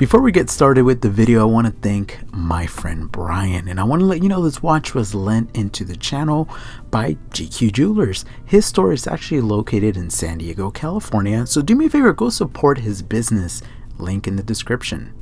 Before we get started with the video, I want to thank my friend Brian, and I want to let you know this watch was lent into the channel by GQ Jewelers. His store is actually located in San Diego, California, so do me a favor, go support his business, link in the description.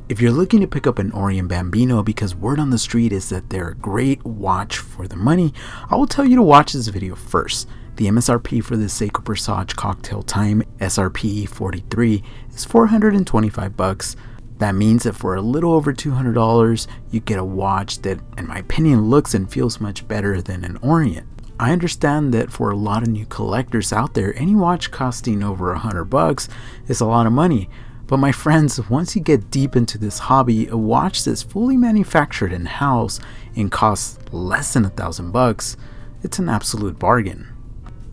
If you're looking to pick up an Orient Bambino because word on the street is that they're a great watch for the money, I will tell you to watch this video first. The MSRP for this Seiko Pressage Cocktail Time SRPE43 is $425. That means that for a little over $200, you get a watch that, in my opinion, looks and feels much better than an Orient. I understand that for a lot of new collectors out there, any watch costing over $100 is a lot of money. But my friends, once you get deep into this hobby, a watch that's fully manufactured in-house and costs less than $1,000, it's an absolute bargain.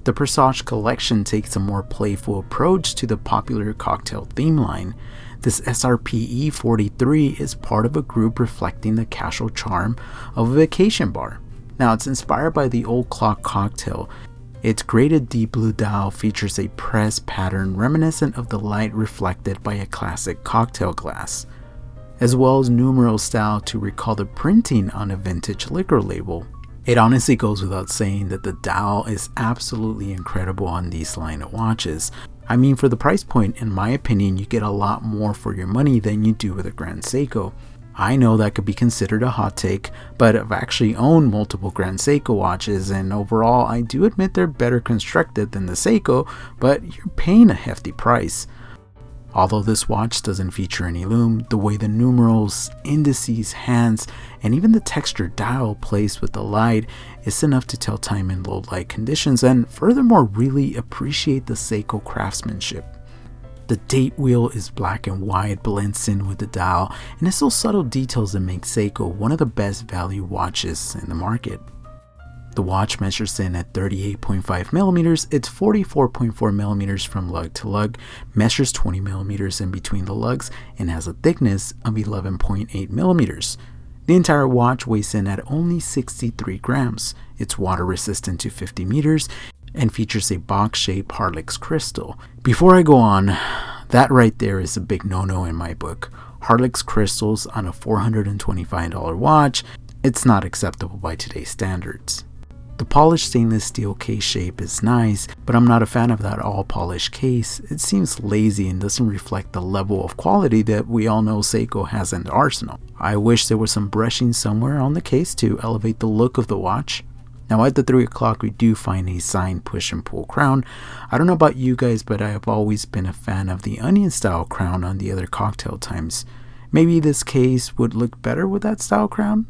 The Pressage collection takes a more playful approach to the popular cocktail theme line. This SRPE43 is part of a group reflecting the casual charm of a vacation bar. Now, it's inspired by the old clock cocktail. Its graded deep blue dial features a press pattern reminiscent of the light reflected by a classic cocktail glass, as well as numeral style to recall the printing on a vintage liquor label. It honestly goes without saying that the dial is absolutely incredible on these line of watches. I mean, for the price point, in my opinion, you get a lot more for your money than you do with a Grand Seiko. I know that could be considered a hot take, but I've actually owned multiple Grand Seiko watches, and overall I do admit they're better constructed than the Seiko, but you're paying a hefty price. Although this watch doesn't feature any lume, the way the numerals, indices, hands, and even the textured dial plays with the light is enough to tell time in low light conditions and furthermore really appreciate the Seiko craftsmanship. The date wheel is black and white, blends in with the dial, and it's those subtle details that make Seiko one of the best value watches in the market. The watch measures in at 38.5 millimeters, it's 44.4 millimeters from lug to lug, measures 20 millimeters in between the lugs, and has a thickness of 11.8 millimeters. The entire watch weighs in at only 63 grams. It's water resistant to 50 meters and features a box-shaped Harlex crystal. Before I go on, that right there is a big no-no in my book. Harlex crystals on a $425 watch, it's not acceptable by today's standards. The polished stainless steel case shape is nice, but I'm not a fan of that all polished case. It seems lazy and doesn't reflect the level of quality that we all know Seiko has in the arsenal. I wish there was some brushing somewhere on the case to elevate the look of the watch. Now at the 3 o'clock we do find a signed push and pull crown. I don't know about you guys, but I have always been a fan of the onion style crown on the other cocktail times. Maybe this case would look better with that style crown?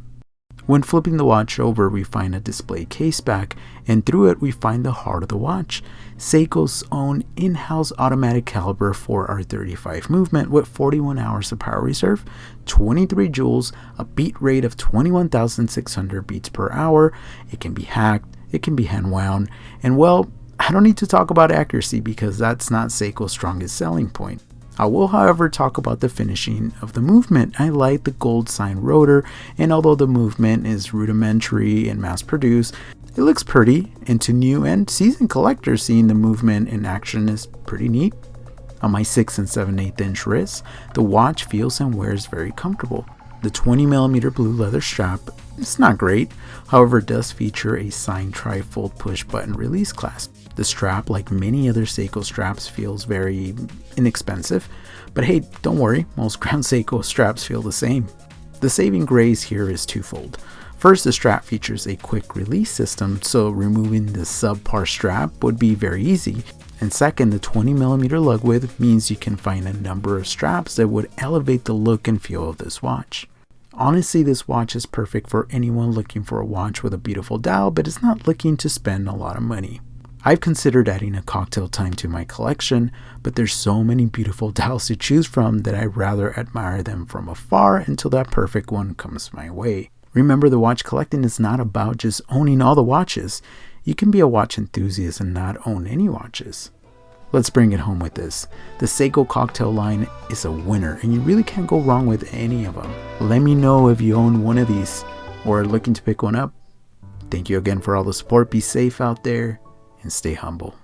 When flipping the watch over, we find a display case back, and through it we find the heart of the watch, Seiko's own in-house automatic caliber 4R35 movement with 41 hours of power reserve, 23 joules, a beat rate of 21,600 beats per hour. It can be hacked, it can be hand wound, and well, I don't need to talk about accuracy because that's not Seiko's strongest selling point. I will, however, talk about the finishing of the movement. I like the gold sign rotor, and although the movement is rudimentary and mass-produced, it looks pretty, and to new and seasoned collectors, seeing the movement in action is pretty neat. On my 6 and 7/8 inch wrists, the watch feels and wears very comfortable. The 20mm blue leather strap is not great, however it does feature a signed tri-fold push button release clasp. The strap, like many other Seiko straps, feels very inexpensive, but hey, don't worry, most Grand Seiko straps feel the same. The saving grace here is twofold. First, the strap features a quick release system, so removing the subpar strap would be very easy. And second, the 20mm lug width means you can find a number of straps that would elevate the look and feel of this watch. Honestly, this watch is perfect for anyone looking for a watch with a beautiful dial but is not looking to spend a lot of money. I've considered adding a cocktail time to my collection, but there's so many beautiful dials to choose from that I'd rather admire them from afar until that perfect one comes my way. Remember, the watch collecting is not about just owning all the watches. You can be a watch enthusiast and not own any watches. Let's bring it home with this. The Seiko cocktail line is a winner and you really can't go wrong with any of them. Let me know if you own one of these or are looking to pick one up. Thank you again for all the support. Be safe out there and stay humble.